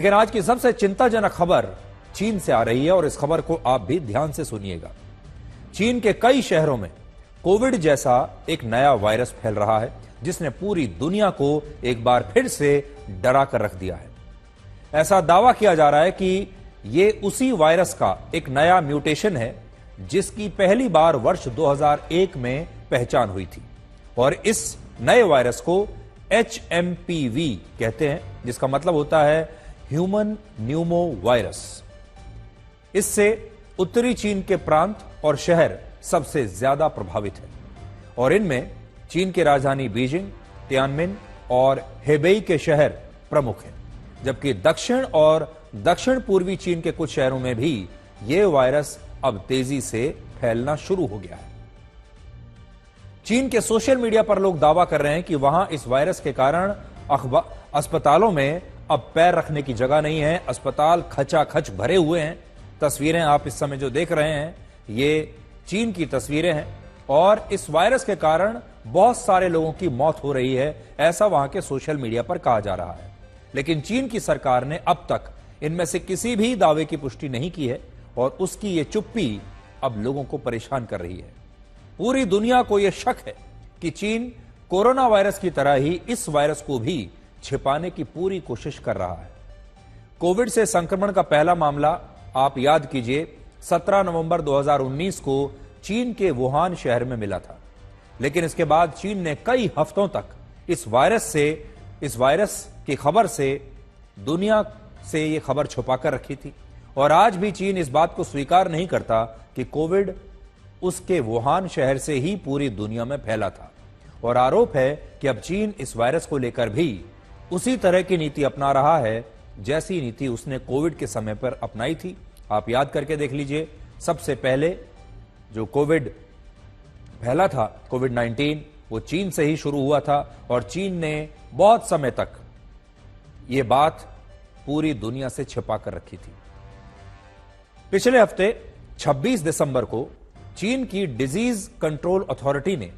लेकिन आज की सबसे चिंताजनक खबर चीन से आ रही है और इस खबर को आप भी ध्यान से सुनिएगा। चीन के कई शहरों में कोविड जैसा एक नया वायरस फैल रहा है जिसने पूरी दुनिया को एक बार फिर से डरा कर रख दिया है। ऐसा दावा किया जा रहा है कि यह उसी वायरस का एक नया म्यूटेशन है जिसकी पहली बार वर्ष 2001 में पहचान हुई थी और इस नए वायरस को HMPV कहते हैं, जिसका मतलब होता है ह्यूमन न्यूमो वायरस। इससे उत्तरी चीन के प्रांत और शहर सबसे ज्यादा प्रभावित हैं और इनमें चीन की राजधानी बीजिंग, तियानमिन और हेबेई के शहर प्रमुख हैं, जबकि दक्षिण और दक्षिण पूर्वी चीन के कुछ शहरों में भी यह वायरस अब तेजी से फैलना शुरू हो गया है। चीन के सोशल मीडिया पर लोग दावा कर रहे हैं कि वहां इस वायरस के कारण अस्पतालों में अब पैर रखने की जगह नहीं है, अस्पताल खचाखच भरे हुए हैं। तस्वीरें आप इस समय जो देख रहे हैं ये चीन की तस्वीरें हैं और इस वायरस के कारण बहुत सारे लोगों की मौत हो रही है, ऐसा वहां के सोशल मीडिया पर कहा जा रहा है। लेकिन चीन की सरकार ने अब तक इनमें से किसी भी दावे की पुष्टि नहीं की है और उसकी ये चुप्पी अब लोगों को परेशान कर रही है। पूरी दुनिया को यह शक है कि चीन कोरोना वायरस की तरह ही इस वायरस को भी छिपाने की पूरी कोशिश कर रहा है। कोविड से संक्रमण का पहला मामला आप याद कीजिए 17 नवंबर 2019 को चीन के वुहान शहर में मिला था, लेकिन इसके बाद चीन ने कई हफ्तों तक इस वायरस की खबर से दुनिया से यह खबर छुपाकर रखी थी और आज भी चीन इस बात को स्वीकार नहीं करता कि कोविड उसके वुहान शहर से ही पूरी दुनिया में फैला था और आरोप है कि अब चीन इस वायरस को लेकर भी उसी तरह की नीति अपना रहा है जैसी नीति उसने कोविड के समय पर अपनाई थी। आप याद करके देख लीजिए, सबसे पहले जो कोविड फैला था, कोविड-19, वो चीन से ही शुरू हुआ था और चीन ने बहुत समय तक ये बात पूरी दुनिया से छिपा कर रखी थी। पिछले हफ्ते 26 दिसंबर को चीन की डिजीज कंट्रोल अथॉरिटी ने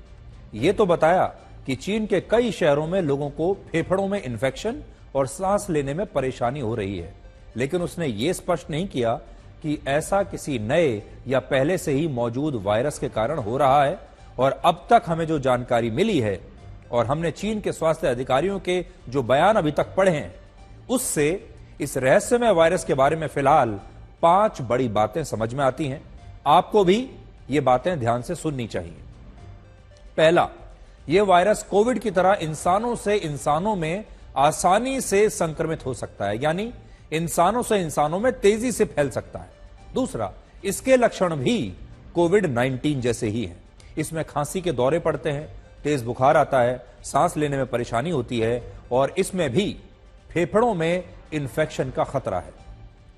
यह तो बताया कि चीन के कई शहरों में लोगों को फेफड़ों में इंफेक्शन और सांस लेने में परेशानी हो रही है, लेकिन उसने यह स्पष्ट नहीं किया कि ऐसा किसी नए या पहले से ही मौजूद वायरस के कारण हो रहा है। और अब तक हमें जो जानकारी मिली है और हमने चीन के स्वास्थ्य अधिकारियों के जो बयान अभी तक पढ़े हैं, उससे इस रहस्यमय वायरस के बारे में फिलहाल 5 बड़ी बातें समझ में आती हैं। आपको भी ये बातें ध्यान से सुननी चाहिए। पहला, यह वायरस कोविड की तरह इंसानों से इंसानों में आसानी से संक्रमित हो सकता है, यानी इंसानों से इंसानों में तेजी से फैल सकता है। दूसरा, इसके लक्षण भी कोविड-19 जैसे ही हैं। इसमें खांसी के दौरे पड़ते हैं, तेज बुखार आता है, सांस लेने में परेशानी होती है और इसमें भी फेफड़ों में इंफेक्शन का खतरा है।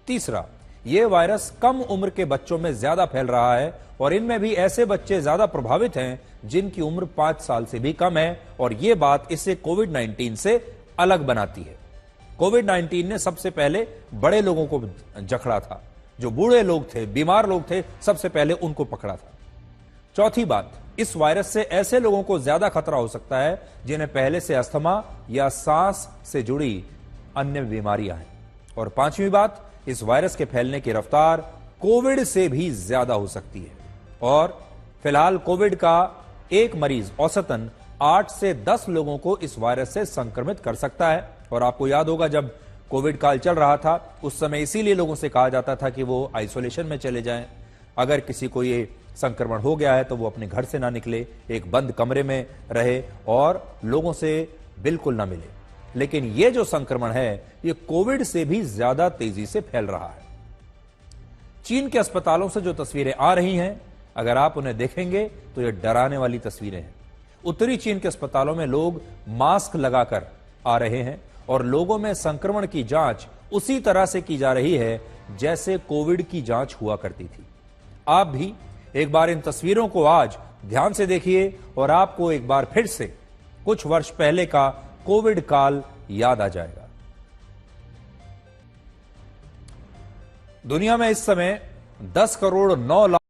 तीसरा, यह वायरस कम उम्र के बच्चों में ज्यादा फैल रहा है और इनमें भी ऐसे बच्चे ज्यादा प्रभावित हैं जिनकी उम्र 5 साल से भी कम है और यह बात इसे कोविड-19 से अलग बनाती है। कोविड-19 ने सबसे पहले बड़े लोगों को जकड़ा था, जो बूढ़े लोग थे, बीमार लोग थे, सबसे पहले उनको पकड़ा था। चौथी बात, इस वायरस से ऐसे लोगों को ज्यादा खतरा हो सकता है जिन्हें पहले से अस्थमा या सांस से जुड़ी अन्य बीमारियां हैं। और पांचवी बात, इस वायरस के फैलने की रफ्तार कोविड से भी ज्यादा हो सकती है और फिलहाल कोविड का एक मरीज औसतन 8 से 10 लोगों को इस वायरस से संक्रमित कर सकता है। और आपको याद होगा जब कोविड काल चल रहा था उस समय इसीलिए लोगों से कहा जाता था कि वो आइसोलेशन में चले जाएं, अगर किसी को ये संक्रमण हो गया है तो वो अपने घर से ना निकले, एक बंद कमरे में रहे और लोगों से बिल्कुल ना मिले। लेकिन ये जो संक्रमण है ये कोविड से भी ज्यादा तेजी से फैल रहा है। चीन के अस्पतालों से जो तस्वीरें आ रही हैं, अगर आप उन्हें देखेंगे तो ये डराने वाली तस्वीरें हैं। उत्तरी चीन के अस्पतालों में लोग मास्क लगाकर आ रहे हैं और लोगों में संक्रमण की जांच उसी तरह से की जा रही है जैसे कोविड की जांच हुआ करती थी। आप भी एक बार इन तस्वीरों को आज ध्यान से देखिए और आपको एक बार फिर से कुछ वर्ष पहले का कोविड काल याद आ जाएगा। दुनिया में इस समय 10 करोड़ 9 लाख